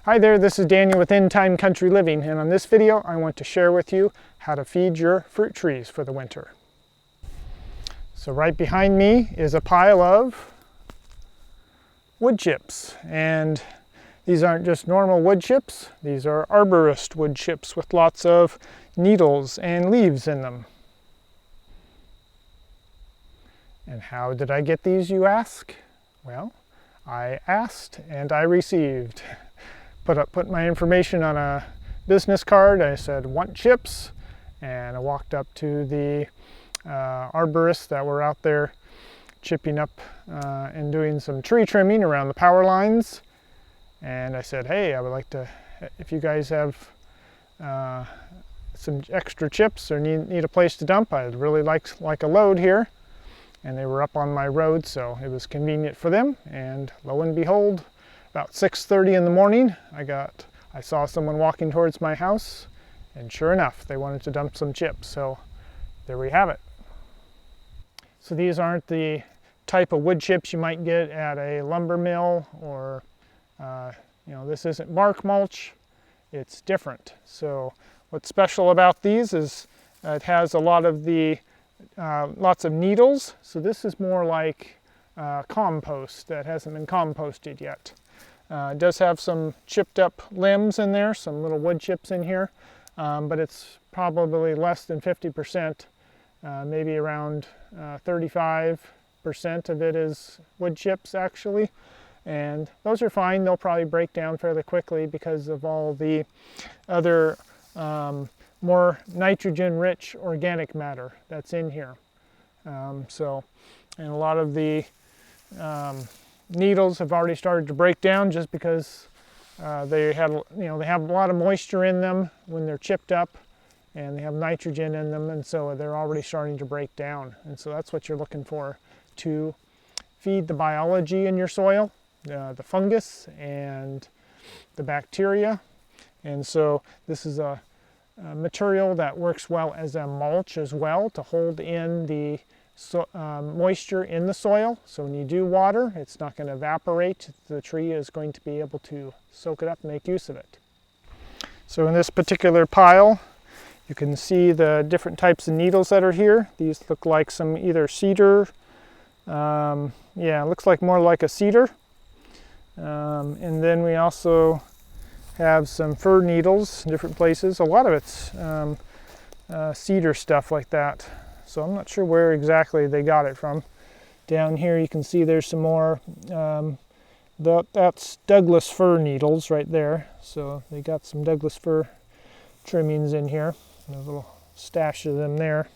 Hi there, this is Daniel with In Time Country Living, and on this video I want to share with you how to feed your fruit trees for the winter. So right behind me is a pile of wood chips, and these aren't just normal wood chips, these are arborist wood chips with lots of needles and leaves in them. And how did I get these, you ask? Well, I asked and I received. Put my information on a business card. I said, want chips? And I walked up to the arborists that were out there chipping up and doing some tree trimming around the power lines. And I said, hey, I would like to, if you guys have some extra chips or need a place to dump, I'd really like a load here. And they were up on my road, so it was convenient for them. And lo and behold, about 6:30 in the morning, I saw someone walking towards my house, and sure enough, they wanted to dump some chips. So there we have it. So these aren't the type of wood chips you might get at a lumber mill, or this isn't bark mulch. It's different. So what's special about these is it has a lot of lots of needles. So this is more like compost that hasn't been composted yet. It does have some chipped up limbs in there, some little wood chips in here, but it's probably less than 50%, maybe around 35% of it is wood chips actually. And those are fine. They'll probably break down fairly quickly because of all the other more nitrogen-rich organic matter that's in here. And a lot of the needles have already started to break down just because they have a lot of moisture in them when they're chipped up, and they have nitrogen in them, and so they're already starting to break down. And so that's what you're looking for to feed the biology in your soil, the fungus and the bacteria. And so this is a material that works well as a mulch as well, to hold in the moisture in the soil. So when you do water, it's not going to evaporate. The tree is going to be able to soak it up and make use of it. So in this particular pile, you can see the different types of needles that are here. These look like some either cedar. It looks like more like a cedar. And then we also have some fir needles in different places. A lot of it's cedar stuff like that. So I'm not sure where exactly they got it from. Down here you can see there's some more, that's Douglas fir needles right there. So they got some Douglas fir trimmings in here. There's a little stash of them there.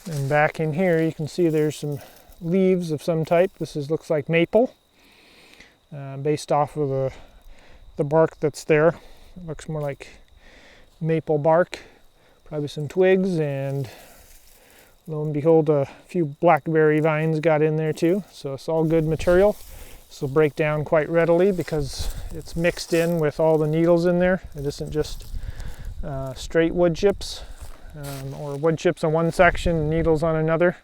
And back in here you can see there's some leaves of some type. Looks like maple, based off of the bark that's there. It looks more like maple bark. Probably some twigs, and lo and behold, a few blackberry vines got in there too. So it's all good material. This will break down quite readily because it's mixed in with all the needles in there. It isn't just straight wood chips, or wood chips on one section and needles on another.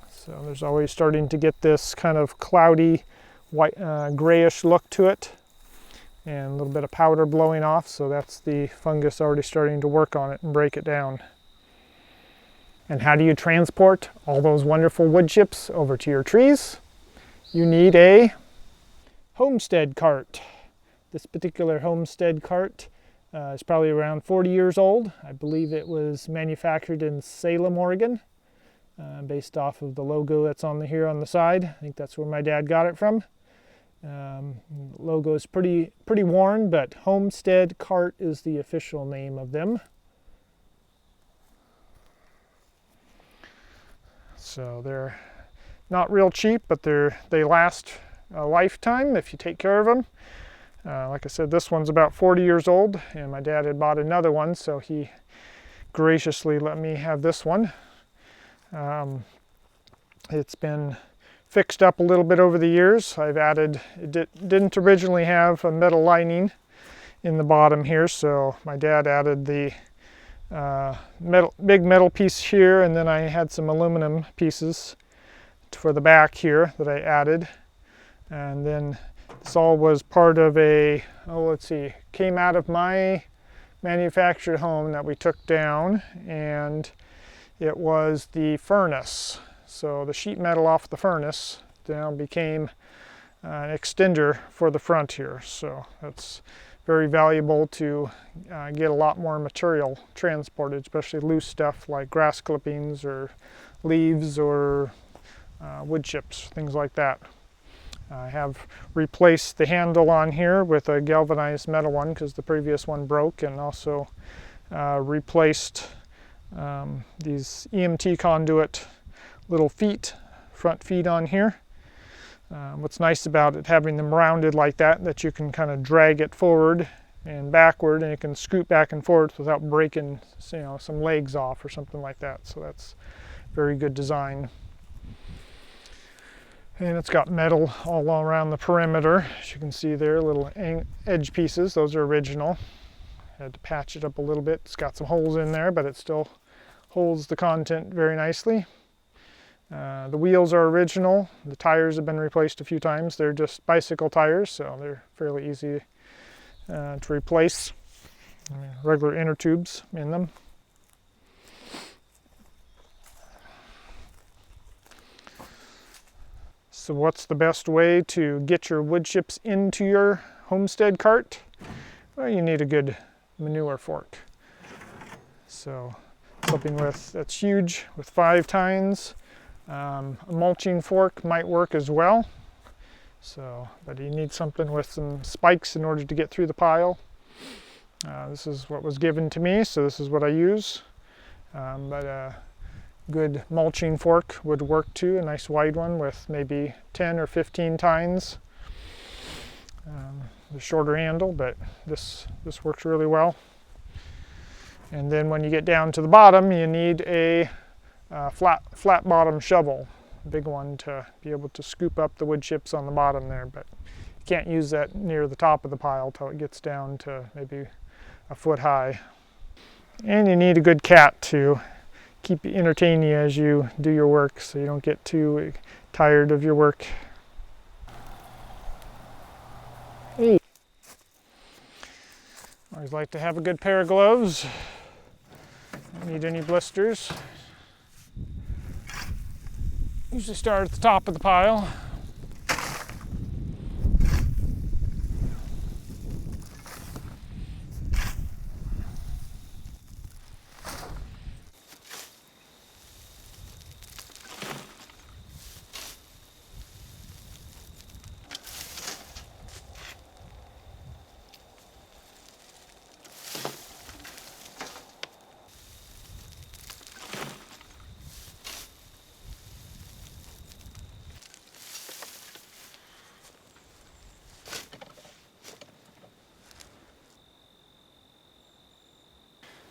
So there's always starting to get this kind of cloudy, white, grayish look to it, and a little bit of powder blowing off. So that's the fungus already starting to work on it and break it down. And how do you transport all those wonderful wood chips over to your trees? You need a homestead cart. This particular homestead cart is probably around 40 years old. I believe it was manufactured in Salem, Oregon, based off of the logo that's here on the side. I think that's where my dad got it from. Logo is pretty worn, but Homestead Cart is the official name of them. So they're not real cheap, but they last a lifetime if you take care of them. Like I said, this one's about 40 years old, and my dad had bought another one, so he graciously let me have this one. It's been fixed up a little bit over the years. It didn't originally have a metal lining in the bottom here, so my dad added the big metal piece here, and then I had some aluminum pieces for the back here that I added. And then this all was part of a, let's see, came out of my manufactured home that we took down, and it was the furnace. So the sheet metal off the furnace now became an extender for the front here. So that's very valuable to get a lot more material transported, especially loose stuff like grass clippings or leaves or wood chips, things like that. I have replaced the handle on here with a galvanized metal one because the previous one broke, and also replaced these EMT conduit little feet, front feet on here. What's nice about it having them rounded like that you can kind of drag it forward and backward, and you can scoot back and forth without breaking, you know, some legs off or something like that. So that's very good design. And it's got metal all around the perimeter. As you can see there, little edge pieces. Those are original. Had to patch it up a little bit. It's got some holes in there, but it still holds the content very nicely. The wheels are original. The tires have been replaced a few times. They're just bicycle tires, so they're fairly easy to replace. Regular inner tubes in them. So what's the best way to get your wood chips into your homestead cart? Well, you need a good manure fork. So something that's huge with 5 tines. A mulching fork might work as well. So, but you need something with some spikes in order to get through the pile. This is what was given to me, so this is what I use. But a good mulching fork would work too, a nice wide one with maybe 10 or 15 tines. The shorter handle, but this works really well. And then when you get down to the bottom, you need a flat bottom shovel, a big one, to be able to scoop up the wood chips on the bottom there, but you can't use that near the top of the pile till it gets down to maybe a foot high. And you need a good cat to entertain you as you do your work, so you don't get too tired of your work. Hey. Always like to have a good pair of gloves. Don't need any blisters. Usually start at the top of the pile.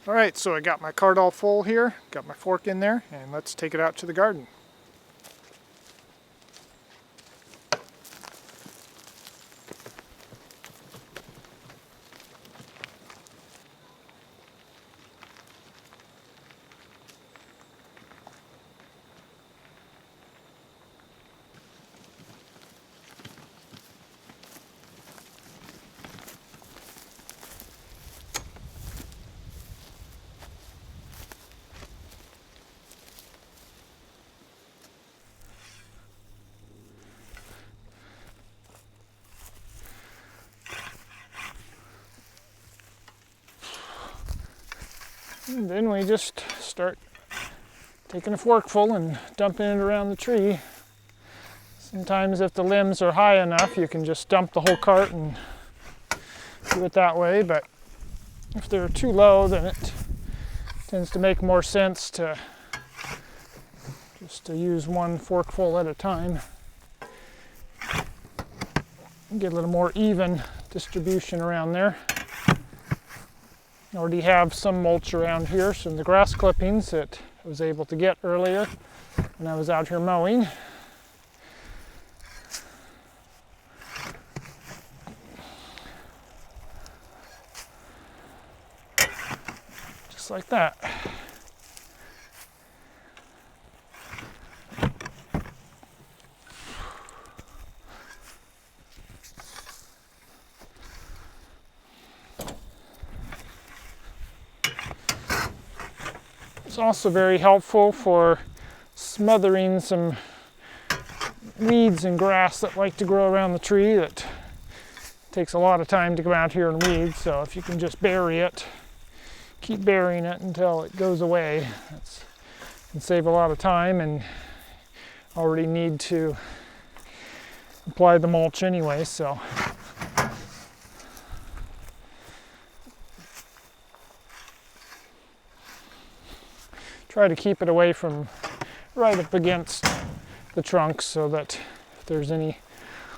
All right, so I got my cart all full here, got my fork in there, and let's take it out to the garden. And then we just start taking a forkful and dumping it around the tree. Sometimes if the limbs are high enough, you can just dump the whole cart and do it that way, but if they're too low, then it tends to make more sense to just to use one forkful at a time. Get a little more even distribution around there. I already have some mulch around here, some the grass clippings that I was able to get earlier when I was out here mowing. Just like that. It's also very helpful for smothering some weeds and grass that like to grow around the tree. That takes a lot of time to come out here and weed, so if you can just bury it, keep burying it until it goes away, that can save a lot of time, and already need to apply the mulch anyway, so. Try to keep it away from right up against the trunk so that if there's any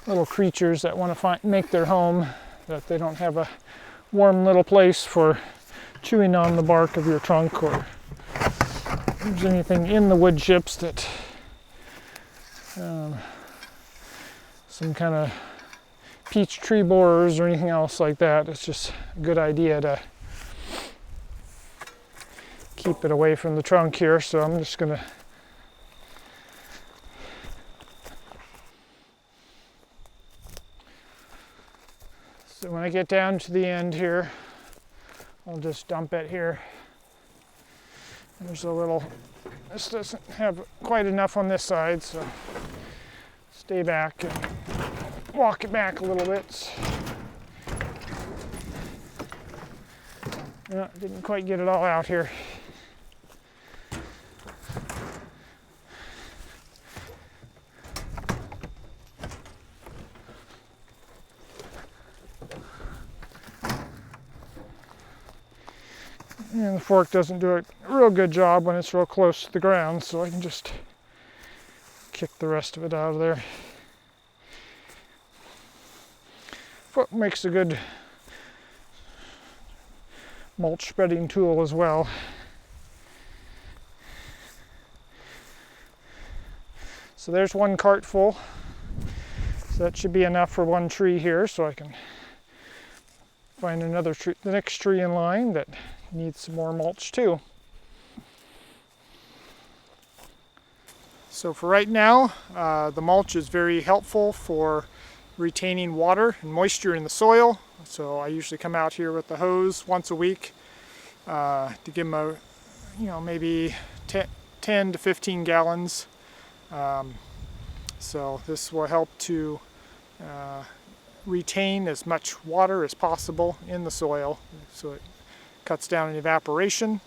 little creatures that want to make their home, that they don't have a warm little place for chewing on the bark of your trunk, or if there's anything in the wood chips that some kind of peach tree borers or anything else like that. It's just a good idea to keep it away from the trunk here. So I'm just going to So when I get down to the end here, I'll just dump it here. There's a little, this doesn't have quite enough on this side, so stay back and walk it back a little bit. No, didn't quite get it all out here. And the fork doesn't do a real good job when it's real close to the ground, so I can just kick the rest of it out of there. Fork makes a good mulch spreading tool as well. So there's one cart full. So that should be enough for one tree here, so I can find another tree, the next tree in line that needs some more mulch too. So for right now, the mulch is very helpful for retaining water and moisture in the soil. So I usually come out here with the hose once a week to give them maybe 10 to 15 gallons. So this will help to retain as much water as possible in the soil, so it cuts down on evaporation.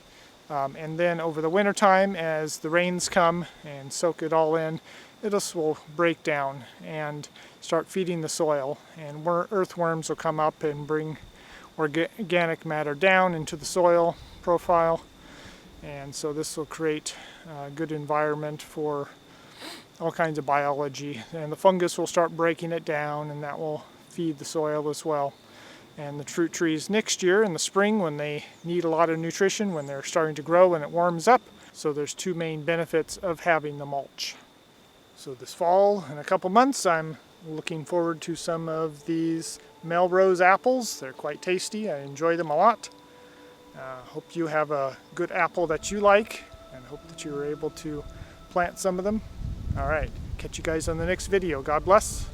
And then over the winter time, as the rains come and soak it all in, this will break down and start feeding the soil, and earthworms will come up and bring organic matter down into the soil profile, and so this will create a good environment for all kinds of biology, and the fungus will start breaking it down, and that will feed the soil as well. And the fruit trees next year in the spring, when they need a lot of nutrition, when they're starting to grow and it warms up. So there's two main benefits of having the mulch. So this fall, in a couple months, I'm looking forward to some of these Melrose apples. They're quite tasty. I enjoy them a lot. Hope you have a good apple that you like, and hope that you were able to plant some of them. All right, catch you guys on the next video. God bless.